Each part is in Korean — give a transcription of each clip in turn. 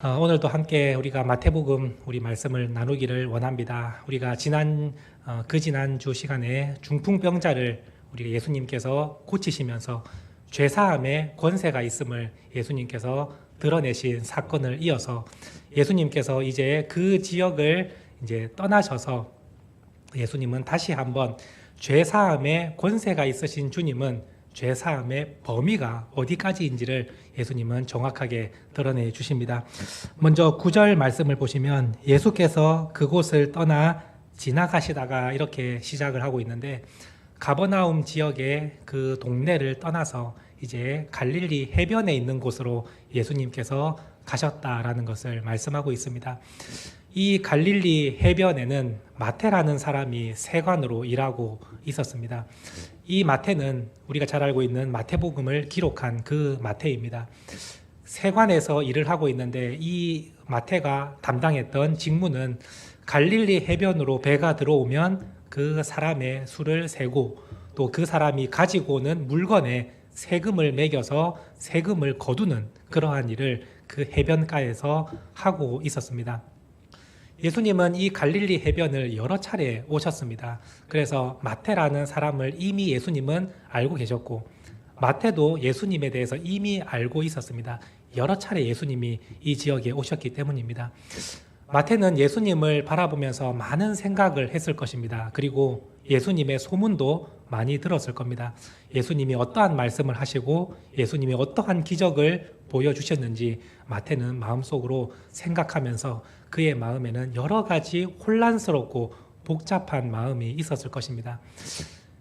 오늘도 함께 우리가 마태복음 우리 말씀을 나누기를 원합니다. 우리가 그 지난주 시간에 중풍병자를 우리 예수님께서 고치시면서 죄사함의 권세가 있음을 예수님께서 드러내신 사건을 이어서 예수님께서 이제 그 지역을 이제 떠나셔서 예수님은 다시 한번 죄사함의 권세가 있으신 주님은 죄사함의 범위가 어디까지인지를 예수님은 정확하게 드러내 주십니다. 먼저 9절 말씀을 보시면 예수께서 그곳을 떠나 지나가시다가 이렇게 시작을 하고 있는데, 가버나움 지역의 그 동네를 떠나서 이제 갈릴리 해변에 있는 곳으로 예수님께서 가셨다라는 것을 말씀하고 있습니다. 이 갈릴리 해변에는 마태라는 사람이 세관으로 일하고 있었습니다. 이 마태는 우리가 잘 알고 있는 마태복음을 기록한 그 마태입니다. 세관에서 일을 하고 있는데 이 마태가 담당했던 직무는 갈릴리 해변으로 배가 들어오면 그 사람의 수를 세고 또 그 사람이 가지고 오는 물건에 세금을 매겨서 세금을 거두는 그러한 일을 그 해변가에서 하고 있었습니다. 예수님은 이 갈릴리 해변을 여러 차례 오셨습니다. 그래서 마태라는 사람을 이미 예수님은 알고 계셨고, 마태도 예수님에 대해서 이미 알고 있었습니다. 여러 차례 예수님이 이 지역에 오셨기 때문입니다. 마태는 예수님을 바라보면서 많은 생각을 했을 것입니다. 그리고 예수님의 소문도 많이 들었을 겁니다. 예수님이 어떠한 말씀을 하시고 예수님이 어떠한 기적을 보여주셨는지 마태는 마음속으로 생각하면서 그의 마음에는 여러 가지 혼란스럽고 복잡한 마음이 있었을 것입니다.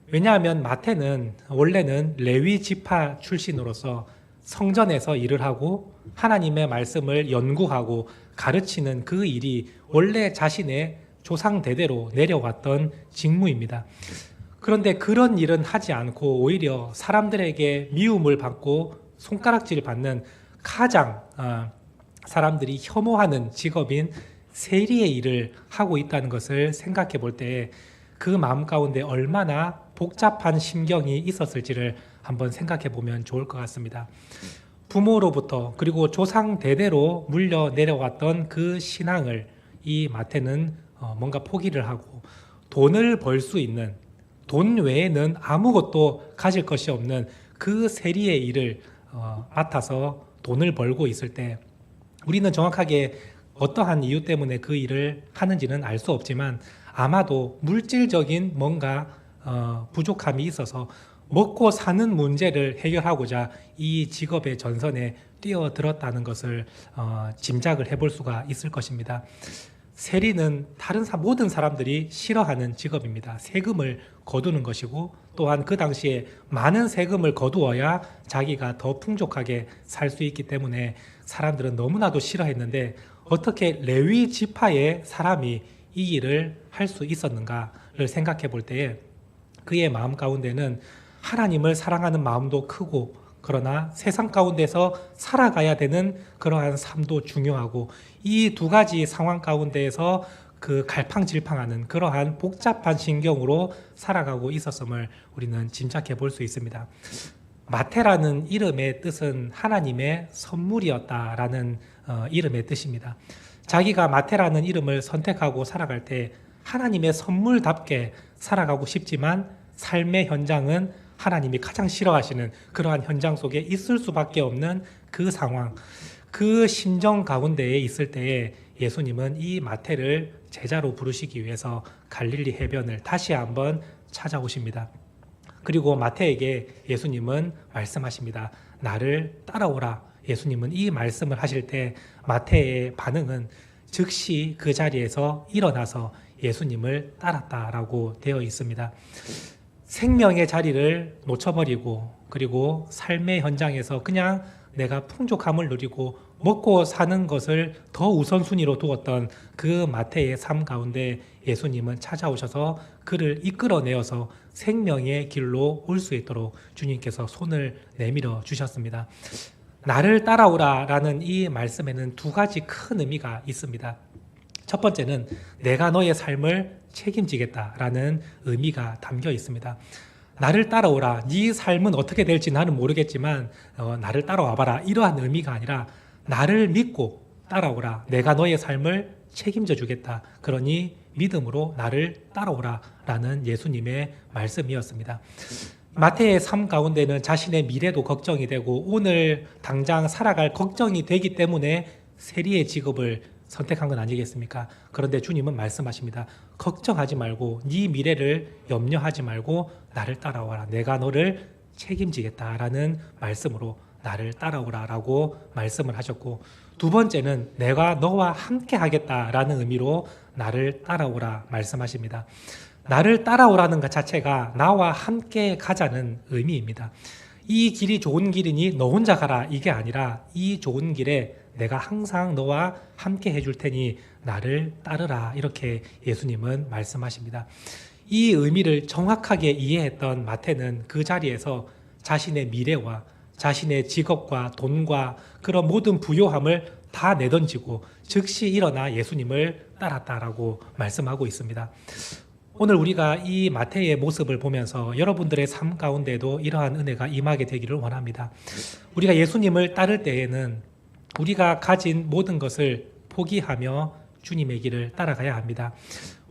왜냐하면 마태는 원래는 레위 지파 출신으로서 성전에서 일을 하고 하나님의 말씀을 연구하고 가르치는 그 일이 원래 자신의 조상 대대로 내려왔던 직무입니다. 그런데 그런 일은 하지 않고 오히려 사람들에게 미움을 받고 손가락질을 받는 가장 사람들이 혐오하는 직업인 세리의 일을 하고 있다는 것을 생각해 볼 때 그 마음 가운데 얼마나 복잡한 심경이 있었을지를 한번 생각해 보면 좋을 것 같습니다. 부모로부터 그리고 조상 대대로 물려 내려왔던 그 신앙을 이 마태는 뭔가 포기를 하고 돈을 벌 수 있는, 돈 외에는 아무것도 가질 것이 없는 그 세리의 일을 맡아서 돈을 벌고 있을 때, 우리는 정확하게 어떠한 이유 때문에 그 일을 하는지는 알 수 없지만 아마도 물질적인 뭔가 부족함이 있어서 먹고 사는 문제를 해결하고자 이 직업의 전선에 뛰어들었다는 것을 짐작을 해볼 수가 있을 것입니다. 세리는 모든 사람들이 싫어하는 직업입니다. 세금을 거두는 것이고, 또한 그 당시에 많은 세금을 거두어야 자기가 더 풍족하게 살 수 있기 때문에 사람들은 너무나도 싫어했는데, 어떻게 레위 지파의 사람이 이 일을 할 수 있었는가를 생각해 볼 때에 그의 마음 가운데는 하나님을 사랑하는 마음도 크고, 그러나 세상 가운데서 살아가야 되는 그러한 삶도 중요하고, 이 두 가지 상황 가운데에서 그 갈팡질팡하는 그러한 복잡한 심경으로 살아가고 있었음을 우리는 짐작해 볼 수 있습니다. 마태라는 이름의 뜻은 하나님의 선물이었다라는 이름의 뜻입니다. 자기가 마태라는 이름을 선택하고 살아갈 때 하나님의 선물답게 살아가고 싶지만 삶의 현장은 하나님이 가장 싫어하시는 그러한 현장 속에 있을 수밖에 없는 그 상황, 그 심정 가운데에 있을 때에 예수님은 이 마태를 제자로 부르시기 위해서 갈릴리 해변을 다시 한번 찾아오십니다. 그리고 마태에게 예수님은 말씀하십니다. 나를 따라오라. 예수님은 이 말씀을 하실 때 마태의 반응은 즉시 그 자리에서 일어나서 예수님을 따랐다라고 되어 있습니다. 생명의 자리를 놓쳐버리고, 그리고 삶의 현장에서 그냥 내가 풍족함을 누리고 먹고 사는 것을 더 우선순위로 두었던 그 마태의 삶 가운데 예수님은 찾아오셔서 그를 이끌어내어서 생명의 길로 올 수 있도록 주님께서 손을 내밀어 주셨습니다. 나를 따라오라 라는 이 말씀에는 두 가지 큰 의미가 있습니다. 첫 번째는 내가 너의 삶을 책임지겠다라는 의미가 담겨 있습니다. 나를 따라오라. 네 삶은 어떻게 될지 나는 모르겠지만 나를 따라와봐라. 이러한 의미가 아니라 나를 믿고 따라오라. 내가 너의 삶을 책임져 주겠다. 그러니 믿음으로 나를 따라오라. 라는 예수님의 말씀이었습니다. 마태의 삶 가운데는 자신의 미래도 걱정이 되고 오늘 당장 살아갈 걱정이 되기 때문에 세리의 직업을 선택한 건 아니겠습니까? 그런데 주님은 말씀하십니다. 걱정하지 말고 네 미래를 염려하지 말고 나를 따라와라. 내가 너를 책임지겠다라는 말씀으로 나를 따라오라라고 말씀을 하셨고, 두 번째는 내가 너와 함께 하겠다라는 의미로 나를 따라오라 말씀하십니다. 나를 따라오라는 것 자체가 나와 함께 가자는 의미입니다. 이 길이 좋은 길이니 너 혼자 가라 이게 아니라 이 좋은 길에 내가 항상 너와 함께 해줄 테니 나를 따르라 이렇게 예수님은 말씀하십니다. 이 의미를 정확하게 이해했던 마태는 그 자리에서 자신의 미래와 자신의 직업과 돈과 그런 모든 부요함을 다 내던지고 즉시 일어나 예수님을 따랐다라고 말씀하고 있습니다. 오늘 우리가 이 마태의 모습을 보면서 여러분들의 삶 가운데도 이러한 은혜가 임하게 되기를 원합니다. 우리가 예수님을 따를 때에는 우리가 가진 모든 것을 포기하며 주님의 길을 따라가야 합니다.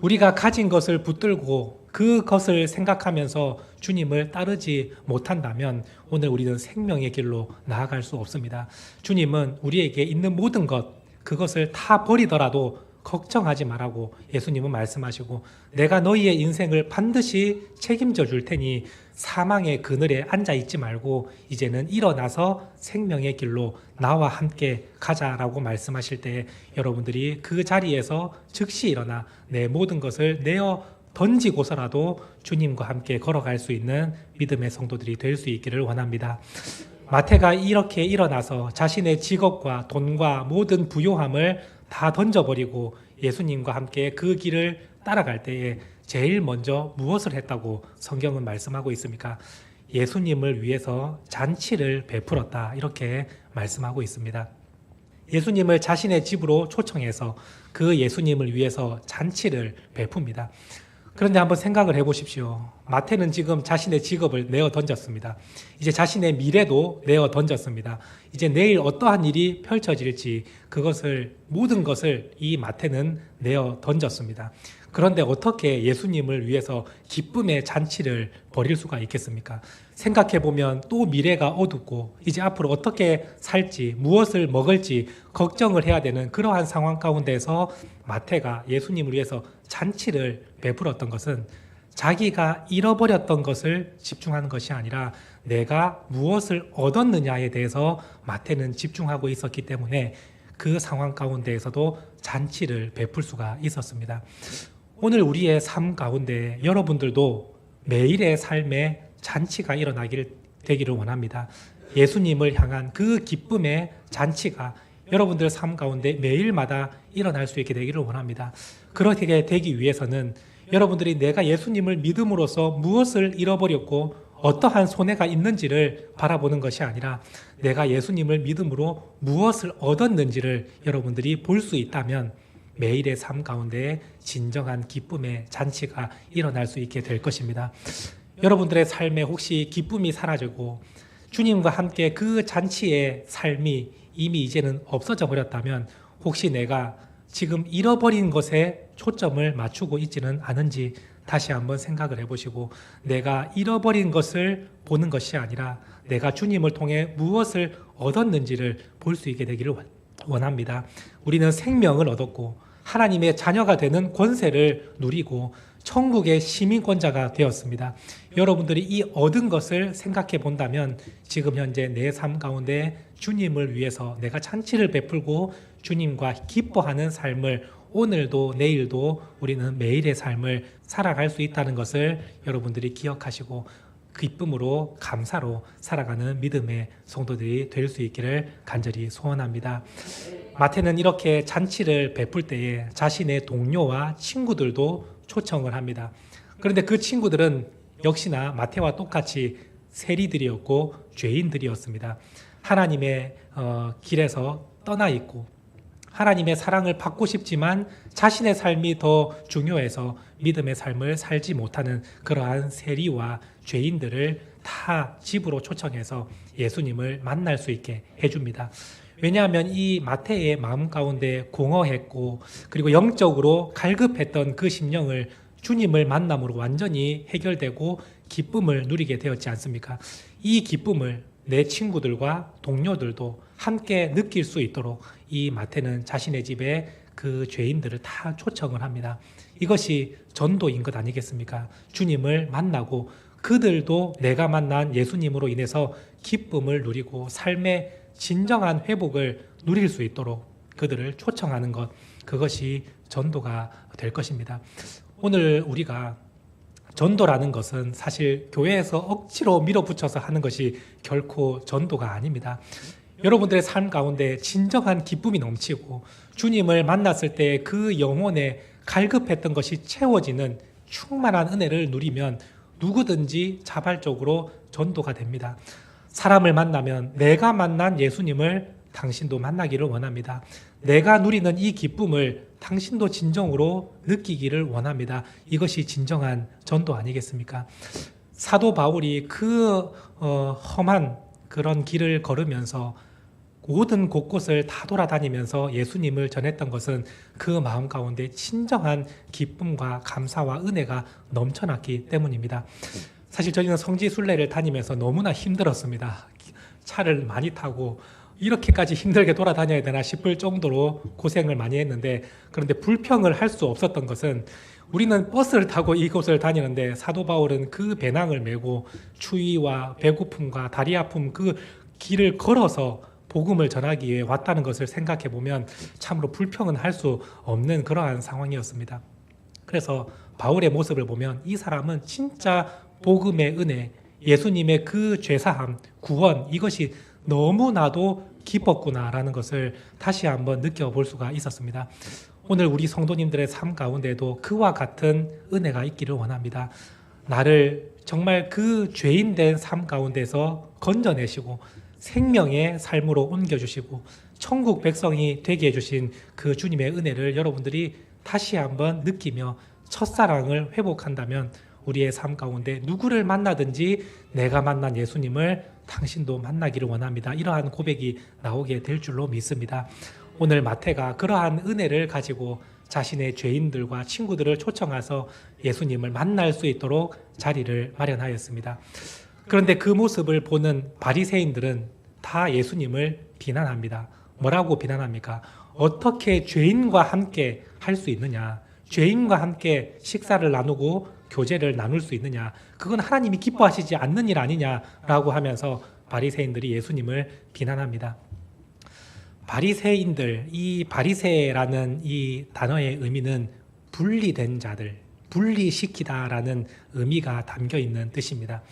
우리가 가진 것을 붙들고 그것을 생각하면서 주님을 따르지 못한다면 오늘 우리는 생명의 길로 나아갈 수 없습니다. 주님은 우리에게 있는 모든 것, 그것을 다 버리더라도 걱정하지 말라고 예수님은 말씀하시고, 내가 너희의 인생을 반드시 책임져 줄 테니 사망의 그늘에 앉아 있지 말고 이제는 일어나서 생명의 길로 나와 함께 가자라고 말씀하실 때 여러분들이 그 자리에서 즉시 일어나 내 모든 것을 내어 던지고서라도 주님과 함께 걸어갈 수 있는 믿음의 성도들이 될 수 있기를 원합니다. 마태가 이렇게 일어나서 자신의 직업과 돈과 모든 부요함을 다 던져버리고 예수님과 함께 그 길을 따라갈 때에 제일 먼저 무엇을 했다고 성경은 말씀하고 있습니까? 예수님을 위해서 잔치를 베풀었다 이렇게 말씀하고 있습니다. 예수님을 자신의 집으로 초청해서 그 예수님을 위해서 잔치를 베풉니다. 그런데 한번 생각을 해보십시오. 마태는 지금 자신의 직업을 내어 던졌습니다. 이제 자신의 미래도 내어 던졌습니다. 이제 내일 어떠한 일이 펼쳐질지 그것을 모든 것을 이 마태는 내어 던졌습니다. 그런데 어떻게 예수님을 위해서 기쁨의 잔치를 벌일 수가 있겠습니까? 생각해보면 또 미래가 어둡고 이제 앞으로 어떻게 살지 무엇을 먹을지 걱정을 해야 되는 그러한 상황 가운데서 마태가 예수님을 위해서 잔치를 베풀었던 것은 자기가 잃어버렸던 것을 집중하는 것이 아니라 내가 무엇을 얻었느냐에 대해서 마태는 집중하고 있었기 때문에 그 상황 가운데에서도 잔치를 베풀 수가 있었습니다. 오늘 우리의 삶 가운데 여러분들도 매일의 삶에 잔치가 되기를 원합니다. 예수님을 향한 그 기쁨의 잔치가 여러분들 삶 가운데 매일마다 일어날 수 있게 되기를 원합니다. 그렇게 되기 위해서는 여러분들이 내가 예수님을 믿음으로써 무엇을 잃어버렸고 어떠한 손해가 있는지를 바라보는 것이 아니라 내가 예수님을 믿음으로 무엇을 얻었는지를 여러분들이 볼 수 있다면 매일의 삶 가운데 진정한 기쁨의 잔치가 일어날 수 있게 될 것입니다. 여러분들의 삶에 혹시 기쁨이 사라지고 주님과 함께 그 잔치의 삶이 이미 이제는 없어져 버렸다면 혹시 내가 지금 잃어버린 것에 초점을 맞추고 있지는 않은지 다시 한번 생각을 해보시고 내가 잃어버린 것을 보는 것이 아니라 내가 주님을 통해 무엇을 얻었는지를 볼 수 있게 되기를 원합니다. 우리는 생명을 얻었고 하나님의 자녀가 되는 권세를 누리고 천국의 시민권자가 되었습니다. 여러분들이 이 얻은 것을 생각해 본다면 지금 현재 내 삶 가운데 주님을 위해서 내가 잔치를 베풀고 주님과 기뻐하는 삶을 오늘도 내일도 우리는 매일의 삶을 살아갈 수 있다는 것을 여러분들이 기억하시고 기쁨으로 감사로 살아가는 믿음의 성도들이 될 수 있기를 간절히 소원합니다. 마태는 이렇게 잔치를 베풀 때에 자신의 동료와 친구들도 초청을 합니다. 그런데 그 친구들은 역시나 마태와 똑같이 세리들이었고 죄인들이었습니다. 하나님의 길에서 떠나 있고 하나님의 사랑을 받고 싶지만 자신의 삶이 더 중요해서 믿음의 삶을 살지 못하는 그러한 세리와 죄인들을 다 집으로 초청해서 예수님을 만날 수 있게 해줍니다. 왜냐하면 이 마태의 마음 가운데 공허했고 그리고 영적으로 갈급했던 그 심령을 주님을 만남으로 완전히 해결되고 기쁨을 누리게 되었지 않습니까? 이 기쁨을 내 친구들과 동료들도 함께 느낄 수 있도록 이 마태는 자신의 집에 그 죄인들을 다 초청을 합니다. 이것이 전도인 것 아니겠습니까? 주님을 만나고 그들도 내가 만난 예수님으로 인해서 기쁨을 누리고 삶의 진정한 회복을 누릴 수 있도록 그들을 초청하는 것, 그것이 전도가 될 것입니다. 오늘 우리가 전도라는 것은 사실 교회에서 억지로 밀어붙여서 하는 것이 결코 전도가 아닙니다. 여러분들의 삶 가운데 진정한 기쁨이 넘치고 주님을 만났을 때 그 영혼에 갈급했던 것이 채워지는 충만한 은혜를 누리면 누구든지 자발적으로 전도가 됩니다. 사람을 만나면 내가 만난 예수님을 당신도 만나기를 원합니다. 내가 누리는 이 기쁨을 당신도 진정으로 느끼기를 원합니다. 이것이 진정한 전도 아니겠습니까? 사도 바울이 그 험한 그런 길을 걸으면서 모든 곳곳을 다 돌아다니면서 예수님을 전했던 것은 그 마음 가운데 진정한 기쁨과 감사와 은혜가 넘쳐났기 때문입니다. 사실 저희는 성지순례를 다니면서 너무나 힘들었습니다. 차를 많이 타고 이렇게까지 힘들게 돌아다녀야 되나 싶을 정도로 고생을 많이 했는데, 그런데 불평을 할 수 없었던 것은 우리는 버스를 타고 이곳을 다니는데 사도 바울은 그 배낭을 메고 추위와 배고픔과 다리 아픔 그 길을 걸어서 복음을 전하기 위해 왔다는 것을 생각해 보면 참으로 불평은 할 수 없는 그러한 상황이었습니다. 그래서 바울의 모습을 보면 이 사람은 진짜 복음의 은혜, 예수님의 그 죄사함, 구원, 이것이 너무나도 기뻤구나라는 것을 다시 한번 느껴볼 수가 있었습니다. 오늘 우리 성도님들의 삶 가운데도 그와 같은 은혜가 있기를 원합니다. 나를 정말 그 죄인된 삶 가운데서 건져내시고 생명의 삶으로 옮겨주시고 천국 백성이 되게 해주신 그 주님의 은혜를 여러분들이 다시 한번 느끼며 첫사랑을 회복한다면 우리의 삶 가운데 누구를 만나든지 내가 만난 예수님을 당신도 만나기를 원합니다. 이러한 고백이 나오게 될 줄로 믿습니다. 오늘 마태가 그러한 은혜를 가지고 자신의 죄인들과 친구들을 초청해서 예수님을 만날 수 있도록 자리를 마련하였습니다. 그런데 그 모습을 보는 바리새인들은 다 예수님을 비난합니다. 뭐라고 비난합니까? 어떻게 죄인과 함께 할 수 있느냐? 죄인과 함께 식사를 나누고 교제를 나눌 수 있느냐? 그건 하나님이 기뻐하시지 않는 일 아니냐라고 하면서 바리새인들이 예수님을 비난합니다. 바리새인들, 이 바리새라는 이 단어의 의미는 분리된 자들, 분리시키다라는 의미가 담겨 있는 뜻입니다.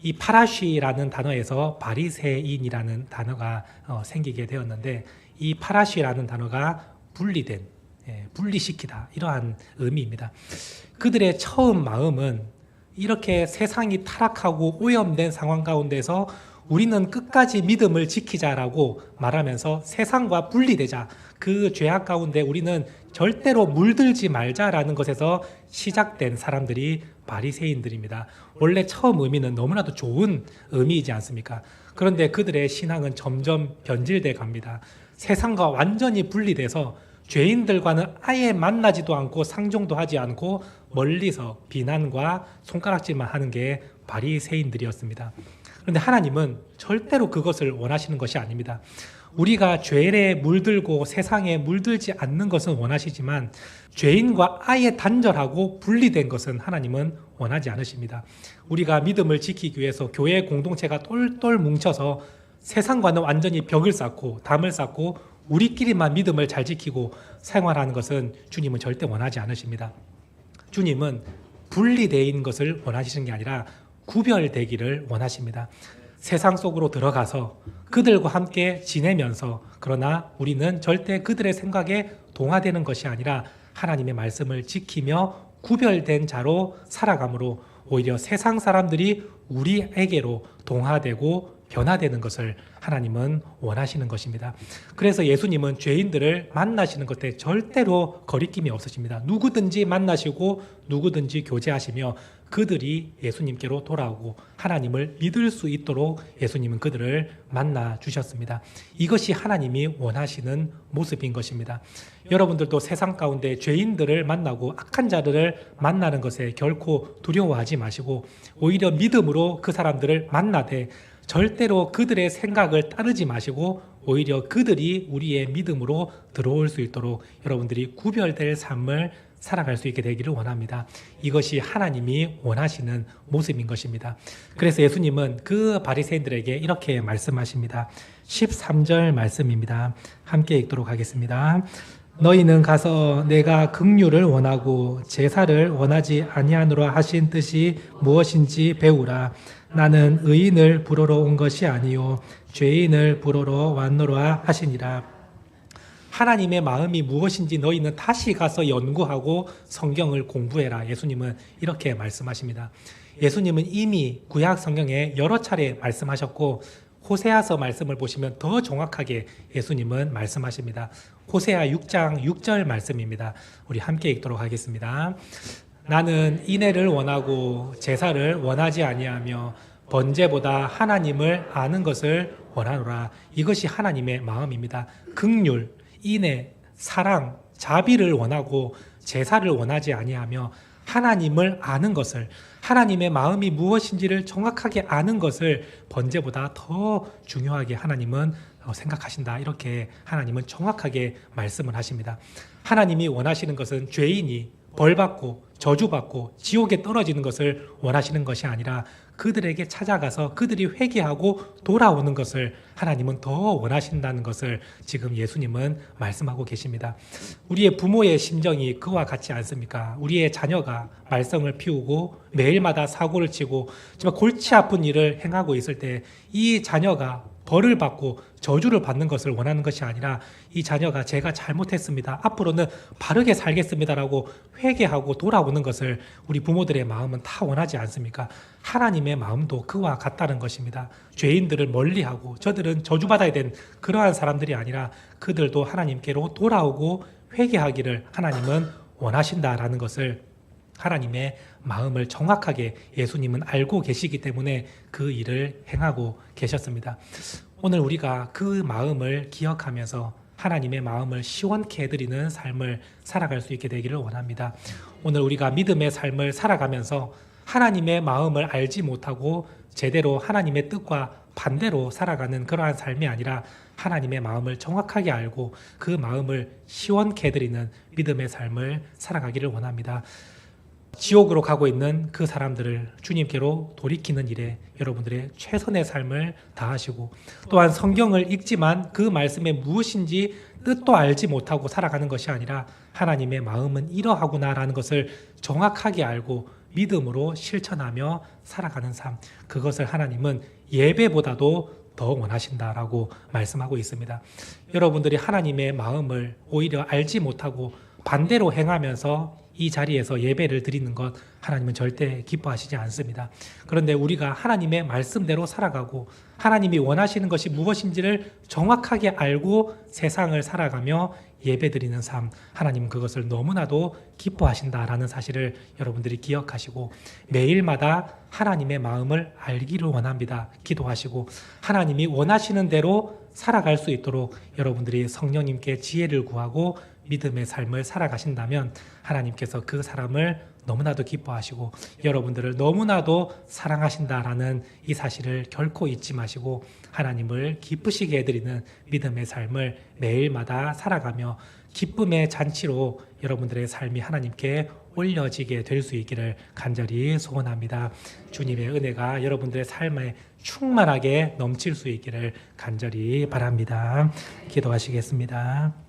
이 파라시라는 단어에서 바리새인이라는 단어가 생기게 되었는데, 이 파라시라는 단어가 분리된, 분리시키다, 이러한 의미입니다. 그들의 처음 마음은 이렇게 세상이 타락하고 오염된 상황 가운데서 우리는 끝까지 믿음을 지키자라고 말하면서 세상과 분리되자, 그 죄악 가운데 우리는 절대로 물들지 말자라는 것에서 시작된 사람들이 바리새인들입니다. 원래 처음 의미는 너무나도 좋은 의미이지 않습니까? 그런데 그들의 신앙은 점점 변질돼 갑니다. 세상과 완전히 분리돼서 죄인들과는 아예 만나지도 않고 상종도 하지 않고 멀리서 비난과 손가락질만 하는 게 바리새인들이었습니다. 그런데 하나님은 절대로 그것을 원하시는 것이 아닙니다. 우리가 죄에 물들고 세상에 물들지 않는 것은 원하시지만 죄인과 아예 단절하고 분리된 것은 하나님은 원하지 않으십니다. 우리가 믿음을 지키기 위해서 교회 공동체가 똘똘 뭉쳐서 세상과는 완전히 벽을 쌓고 담을 쌓고 우리끼리만 믿음을 잘 지키고 생활하는 것은 주님은 절대 원하지 않으십니다. 주님은 분리되어 있는 것을 원하시는 게 아니라 구별되기를 원하십니다. 세상 속으로 들어가서 그들과 함께 지내면서, 그러나 우리는 절대 그들의 생각에 동화되는 것이 아니라 하나님의 말씀을 지키며 구별된 자로 살아감으로 오히려 세상 사람들이 우리에게로 동화되고 변화되는 것을 하나님은 원하시는 것입니다. 그래서 예수님은 죄인들을 만나시는 것에 절대로 거리낌이 없으십니다. 누구든지 만나시고 누구든지 교제하시며 그들이 예수님께로 돌아오고 하나님을 믿을 수 있도록 예수님은 그들을 만나 주셨습니다. 이것이 하나님이 원하시는 모습인 것입니다. 여러분들도 세상 가운데 죄인들을 만나고 악한 자들을 만나는 것에 결코 두려워하지 마시고 오히려 믿음으로 그 사람들을 만나되 절대로 그들의 생각을 따르지 마시고 오히려 그들이 우리의 믿음으로 들어올 수 있도록 여러분들이 구별될 삶을 살아갈 수 있게 되기를 원합니다. 이것이 하나님이 원하시는 모습인 것입니다. 그래서 예수님은 그 바리새인들에게 이렇게 말씀하십니다. 13절 말씀입니다. 함께 읽도록 하겠습니다. 너희는 가서 내가 긍휼을 원하고 제사를 원하지 아니하노라 하신 뜻이 무엇인지 배우라. 나는 의인을 부르러 온 것이 아니요 죄인을 부르러 왔노라 하시니라. 하나님의 마음이 무엇인지 너희는 다시 가서 연구하고 성경을 공부해라. 예수님은 이렇게 말씀하십니다. 예수님은 이미 구약 성경에 여러 차례 말씀하셨고 호세아서 말씀을 보시면 더 정확하게 예수님은 말씀하십니다. 호세아 6장 6절 말씀입니다. 우리 함께 읽도록 하겠습니다. 나는 인애를 원하고 제사를 원하지 아니하며 번제보다 하나님을 아는 것을 원하노라. 이것이 하나님의 마음입니다. 긍휼, 인애, 사랑, 자비를 원하고 제사를 원하지 아니하며 하나님을 아는 것을, 하나님의 마음이 무엇인지를 정확하게 아는 것을 번제보다 더 중요하게 하나님은 생각하신다. 이렇게 하나님은 정확하게 말씀을 하십니다. 하나님이 원하시는 것은 죄인이 벌받고 저주받고 지옥에 떨어지는 것을 원하시는 것이 아니라 그들에게 찾아가서 그들이 회개하고 돌아오는 것을 하나님은 더 원하신다는 것을 지금 예수님은 말씀하고 계십니다. 우리의 부모의 심정이 그와 같지 않습니까? 우리의 자녀가 말썽을 피우고 매일마다 사고를 치고 정말 골치 아픈 일을 행하고 있을 때 이 자녀가 벌을 받고 저주를 받는 것을 원하는 것이 아니라 이 자녀가 제가 잘못했습니다. 앞으로는 바르게 살겠습니다라고 회개하고 돌아오는 것을 우리 부모들의 마음은 다 원하지 않습니까? 하나님의 마음도 그와 같다는 것입니다. 죄인들을 멀리하고 저들은 저주받아야 되는 그러한 사람들이 아니라 그들도 하나님께로 돌아오고 회개하기를 하나님은 원하신다라는 것을 하나님의 마음을 정확하게 예수님은 알고 계시기 때문에 그 일을 행하고 계셨습니다. 오늘 우리가 그 마음을 기억하면서 하나님의 마음을 시원케 해드리는 삶을 살아갈 수 있게 되기를 원합니다. 오늘 우리가 믿음의 삶을 살아가면서 하나님의 마음을 알지 못하고 제대로 하나님의 뜻과 반대로 살아가는 그러한 삶이 아니라 하나님의 마음을 정확하게 알고 그 마음을 시원케 해드리는 믿음의 삶을 살아가기를 원합니다. 지옥으로 가고 있는 그 사람들을 주님께로 돌이키는 일에 여러분들의 최선의 삶을 다하시고 또한 성경을 읽지만 그 말씀에 무엇인지 뜻도 알지 못하고 살아가는 것이 아니라 하나님의 마음은 이러하구나라는 것을 정확하게 알고 믿음으로 실천하며 살아가는 삶, 그것을 하나님은 예배보다도 더 원하신다라고 말씀하고 있습니다. 여러분들이 하나님의 마음을 오히려 알지 못하고 반대로 행하면서 이 자리에서 예배를 드리는 것 하나님은 절대 기뻐하시지 않습니다. 그런데 우리가 하나님의 말씀대로 살아가고 하나님이 원하시는 것이 무엇인지를 정확하게 알고 세상을 살아가며 예배 드리는 삶, 하나님은 그것을 너무나도 기뻐하신다라는 사실을 여러분들이 기억하시고 매일마다 하나님의 마음을 알기를 원합니다. 기도하시고 하나님이 원하시는 대로 살아갈 수 있도록 여러분들이 성령님께 지혜를 구하고 믿음의 삶을 살아가신다면 하나님께서 그 사람을 너무나도 기뻐하시고 여러분들을 너무나도 사랑하신다라는 이 사실을 결코 잊지 마시고 하나님을 기쁘시게 해드리는 믿음의 삶을 매일마다 살아가며 기쁨의 잔치로 여러분들의 삶이 하나님께 올려지게 될 수 있기를 간절히 소원합니다. 주님의 은혜가 여러분들의 삶에 충만하게 넘칠 수 있기를 간절히 바랍니다. 기도하시겠습니다.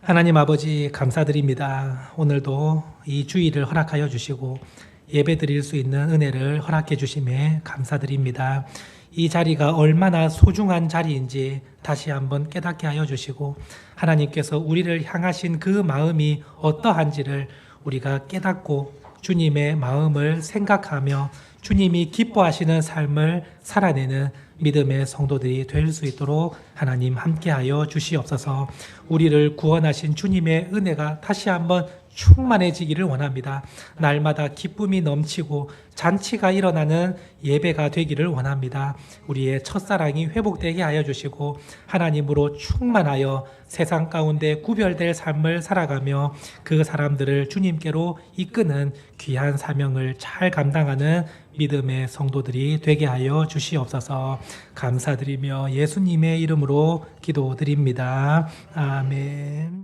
하나님 아버지 감사드립니다. 오늘도 이 주일을 허락하여 주시고 예배 드릴 수 있는 은혜를 허락해 주심에 감사드립니다. 이 자리가 얼마나 소중한 자리인지 다시 한번 깨닫게 하여 주시고 하나님께서 우리를 향하신 그 마음이 어떠한지를 우리가 깨닫고 주님의 마음을 생각하며 주님이 기뻐하시는 삶을 살아내는 믿음의 성도들이 될 수 있도록 하나님 함께하여 주시옵소서. 우리를 구원하신 주님의 은혜가 다시 한번 충만해지기를 원합니다. 날마다 기쁨이 넘치고 잔치가 일어나는 예배가 되기를 원합니다. 우리의 첫사랑이 회복되게 하여 주시고 하나님으로 충만하여 세상 가운데 구별될 삶을 살아가며 그 사람들을 주님께로 이끄는 귀한 사명을 잘 감당하는 믿음의 성도들이 되게 하여 주시옵소서. 감사드리며 예수님의 이름으로 기도드립니다. 아멘.